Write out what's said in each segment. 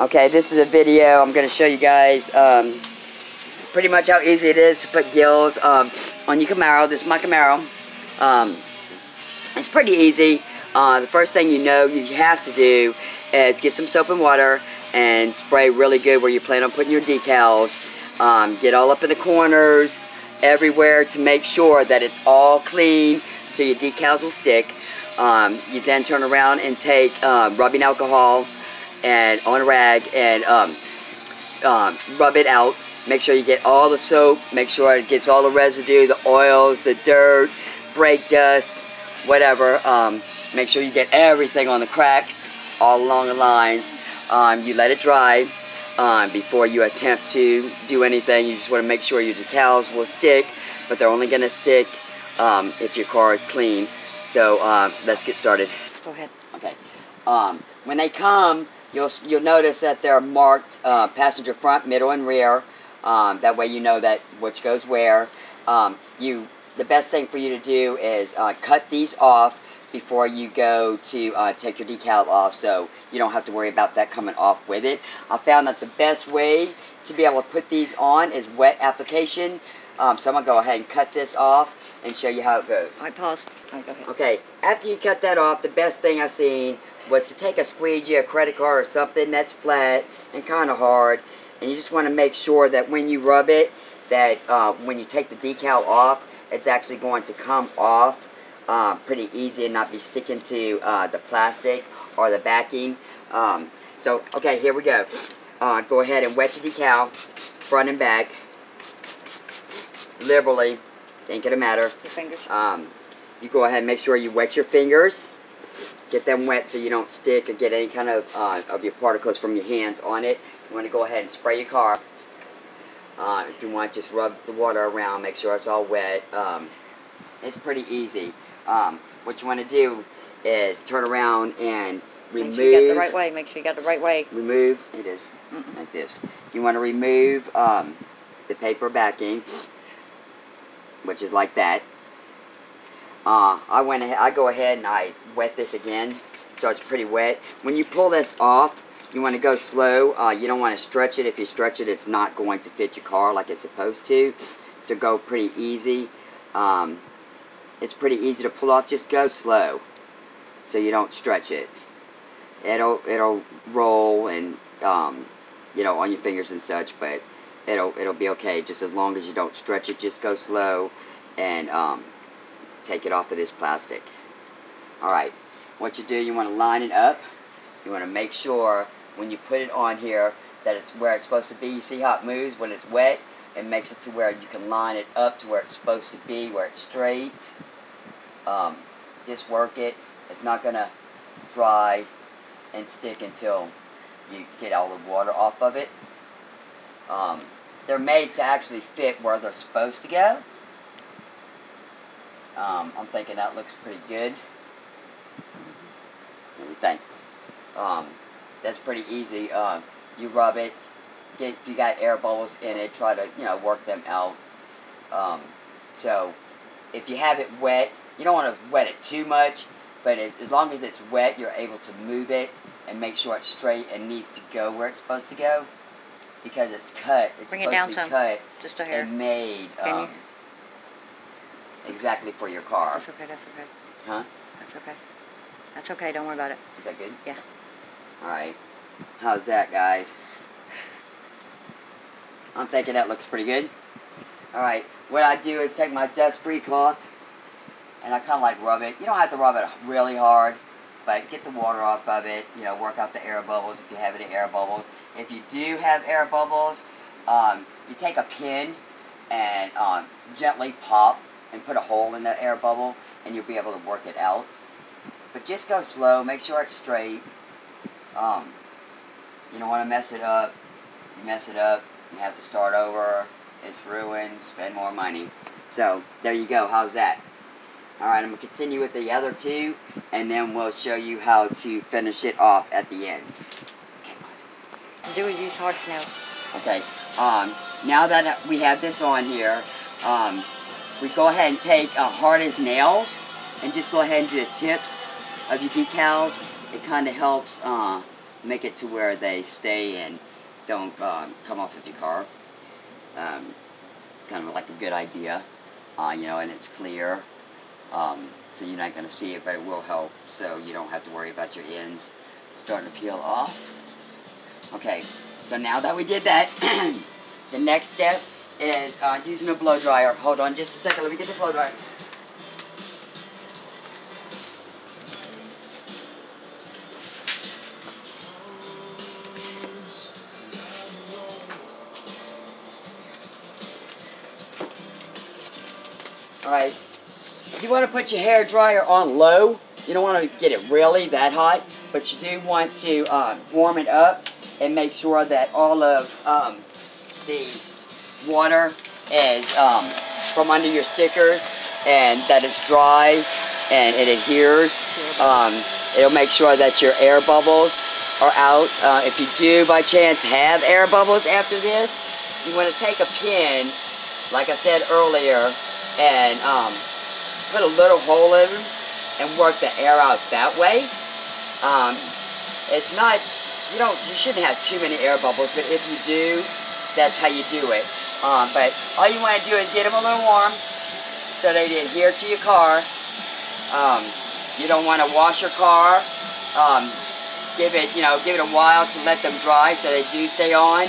Okay, this is a video. I'm going to show you guys pretty much how easy it is to put gills on your Camaro. This is my Camaro. It's pretty easy. The first thing you have to do is get some soap and water and spray really good where you plan on putting your decals. Get all up in the corners, everywhere, to make sure that it's all clean so your decals will stick. You then turn around and take rubbing alcohol and on a rag and rub it out. Make sure you get all the soap, make sure it gets all the residue, the oils, the dirt, brake dust, whatever. Make sure you get everything on the cracks all along the lines. You let it dry before you attempt to do anything. You just want to make sure your decals will stick, but they're only going to stick if your car is clean. So let's get started. Go ahead. Okay. When they come, you'll notice that they're marked passenger front, middle, and rear. That way you know that which goes where. The best thing for you to do is cut these off before you go to take your decal off, so you don't have to worry about that coming off with it. I found that the best way to be able to put these on is wet application. So I'm going to go ahead and cut this off and show you how it goes. Alright, pause. Alright, go ahead. Okay, after you cut that off, the best thing I seen was to take a squeegee, a credit card, or something that's flat and kind of hard, and you just want to make sure that when you rub it, that when you take the decal off, it's actually going to come off pretty easy and not be sticking to the plastic or the backing. So, okay, here we go. Go ahead and wet your decal, front and back, liberally. Ain't gonna matter. Your fingers. You go ahead and make sure you wet your fingers. Get them wet so you don't stick or get any kind of your particles from your hands on it. You want to go ahead and spray your car. If you want, just rub the water around, make sure it's all wet. It's pretty easy. What you want to do is turn around and remove. Make sure you got the right way. Make sure you got the right way. Remove. It is like this. You want to remove the paper backing, which is like that. I go ahead and I wet this again, so it's pretty wet. When you pull this off, you want to go slow. You don't want to stretch it. If you stretch it, it's not going to fit your car like it's supposed to. So go pretty easy. It's pretty easy to pull off. Just go slow, so you don't stretch it. It'll roll and you know, on your fingers and such, but it'll be okay. Just as long as you don't stretch it, just go slow and take it off of this plastic. Alright, what you do, you want to line it up. You want to make sure when you put it on here that it's where it's supposed to be. You see how it moves when it's wet? It makes it to where you can line it up to where it's supposed to be, where it's straight. Just work it. It's not going to dry and stick until you get all the water off of it. They're made to actually fit where they're supposed to go. I'm thinking that looks pretty good. What do you think? That's pretty easy. You rub it. If you got air bubbles in it, try to work them out. So if you have it wet, you don't want to wet it too much, but as long as it's wet, you're able to move it and make sure it's straight and needs to go where it's supposed to go, because it's cut. It's Bring it down some. Cut just a hair. and made exactly for your car. That's okay. That's okay. Huh? That's okay. That's okay. Don't worry about it. Is that good? Yeah. All right. How's that, guys? I'm thinking that looks pretty good. All right. What I do is take my dust-free cloth and I kind of like rub it. You don't have to rub it really hard, but get the water off of it. Work out the air bubbles if you have any air bubbles. If you do have air bubbles, you take a pin and gently pop and put a hole in that air bubble, and you'll be able to work it out. But just go slow. Make sure it's straight. You don't want to mess it up. You mess it up, you have to start over. It's ruined. Spend more money. So there you go. How's that? Alright, I'm going to continue with the other two, and then we'll show you how to finish it off at the end. Okay. Do use hard nails. Okay. Now that we have this on here, we go ahead and take hard as nails and just go ahead and do the tips of your decals. It kind of helps make it to where they stay and don't come off of your car. It's kind of like a good idea, you know, and it's clear. So you're not going to see it, but it will help, so you don't have to worry about your ends starting to peel off. Okay, so now that we did that, the next step is using a blow dryer. Hold on just a second, let me get the blow dryer. Alright, you want to put your hair dryer on low. You don't want to get it really that hot, but you do want to warm it up and make sure that all of the water is from under your stickers and that it's dry and it adheres. It'll make sure that your air bubbles are out. If you do by chance have air bubbles after this, you want to take a pin, like I said earlier, and put a little hole in them and work the air out that way. It's not, you shouldn't have too many air bubbles, but if you do, that's how you do it. But all you want to do is get them a little warm so they adhere to your car. You don't want to wash your car. Give it a while to let them dry so they do stay on.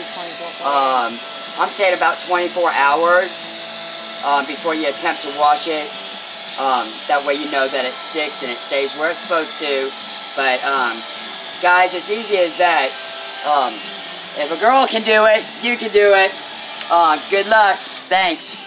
I'm saying about 24 hours. Before you attempt to wash it. That way you know that it sticks and it stays where it's supposed to. But guys, it's easy as that. If a girl can do it, you can do it. Good luck. Thanks.